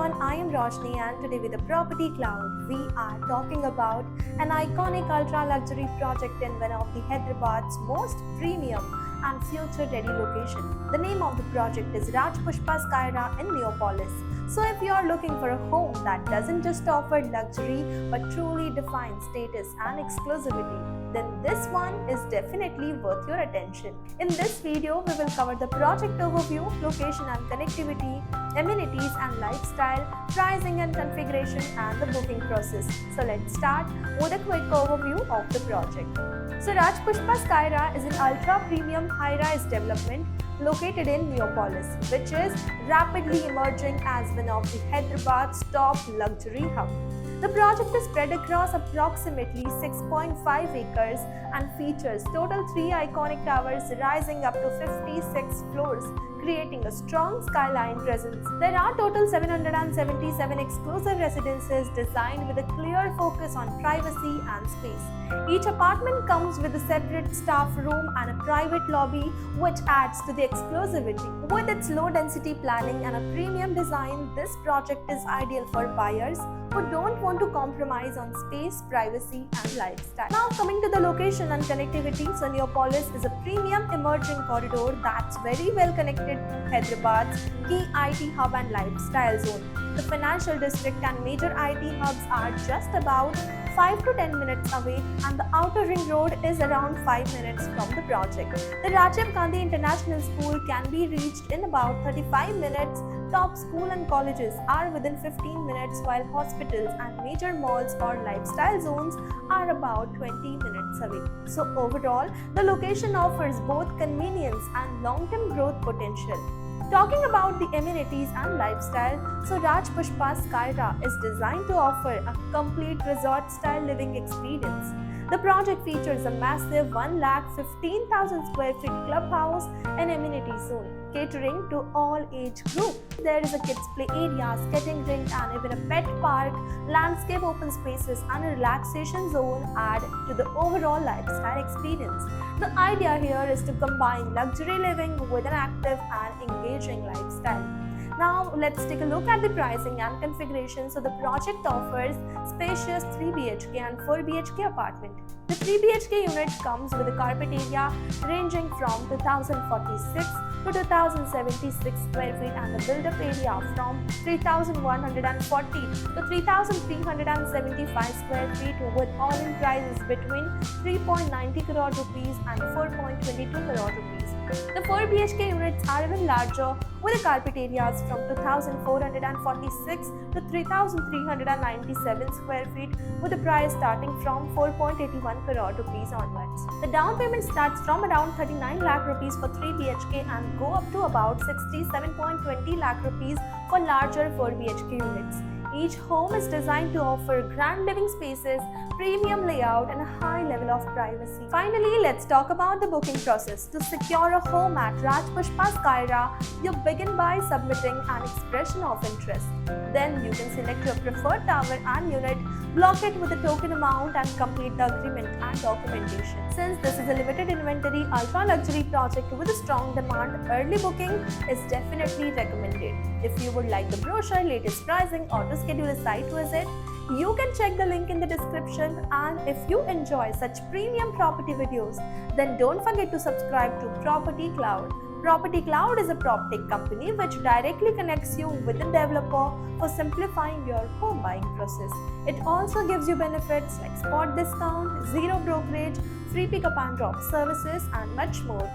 everyone, I am Roshni and today with the Property Cloud, we are talking about an iconic ultra-luxury project in one of the Hyderabad's most premium and future-ready location. The name of the project is Rajpushpa Skyra in Neopolis. So if you are looking for a home that doesn't just offer luxury but truly defines status and exclusivity, then this one is definitely worth your attention. In this video, we will cover the project overview, location and connectivity, amenities and lifestyle, pricing and configuration, and the booking process. So let's start with a quick overview of the project. So Rajpushpa Skyra is an ultra-premium high-rise development located in Neopolis, which is rapidly emerging as one of the Hyderabad's top luxury hubs. The project is spread across approximately 6.5 acres and features total 3 iconic towers rising up to 56 floors, creating a strong skyline presence. There are total 777 exclusive residences designed with a clear focus on privacy and space. Each apartment comes with a separate staff room and a private lobby, which adds to the exclusivity. With its low-density planning and a premium design, this project is ideal for buyers who don't want to compromise on space, privacy, and lifestyle. Now coming to the location and connectivity, so Neopolis is a premium emerging corridor that's very well connected to Hyderabad's key IT hub and lifestyle zone. The financial district and major IT hubs are just about 5 to 10 minutes away, and the outer ring road is around 5 minutes from the project. The Rajiv Gandhi International School can be reached in about 35 minutes. Top school and colleges are within 15 minutes, while hospitals and major malls or lifestyle zones are about 20 minutes away. So overall, the location offers both convenience and long-term growth potential. Talking about the amenities and lifestyle, so Rajpushpa Skyra is designed to offer a complete resort-style living experience. The project features a massive 1,15,000 square feet clubhouse and amenity zone, catering to all age groups. There is a kids play area, skating rink, and even a pet park, landscape open spaces, and a relaxation zone add to the overall lifestyle experience. The idea here is to combine luxury living with an active and engaging lifestyle. Now let's take a look at the pricing and configuration. So the project offers spacious 3 BHK and 4 BHK apartment. The 3 BHK unit comes with a carpet area ranging from 2046 to 2076 square feet and a build-up area from 3140 to 3375 square feet, with all-in prices between 3.90 crore rupees and 4.22 crore rupees. The 4 BHK units are even larger, with the carpet areas from 2446 to 3397 square feet, with the price starting from 4.81 crore rupees onwards. The down payment starts from around 39 lakh rupees for 3 BHK and go up to about 67.20 lakh rupees for larger 4 BHK units. Each home is designed to offer grand living spaces, premium layout, and a high level of privacy. Finally, let's talk about the booking process. To secure a home at Rajpushpa Skyra, you begin by submitting an expression of interest. Then you can select your preferred tower and unit, block it with a token amount, and complete the agreement and documentation. Since this is a limited inventory, ultra-luxury project with a strong demand, early booking is definitely recommended. If you would like the brochure, latest pricing, or to schedule a site visit, you can check the link in the description. And if you enjoy such premium property videos, then don't forget to subscribe to Property Cloud. Property Cloud is a PropTech company which directly connects you with the developer for simplifying your home buying process. It also gives you benefits like spot discount, zero brokerage, free pickup and drop services, and much more.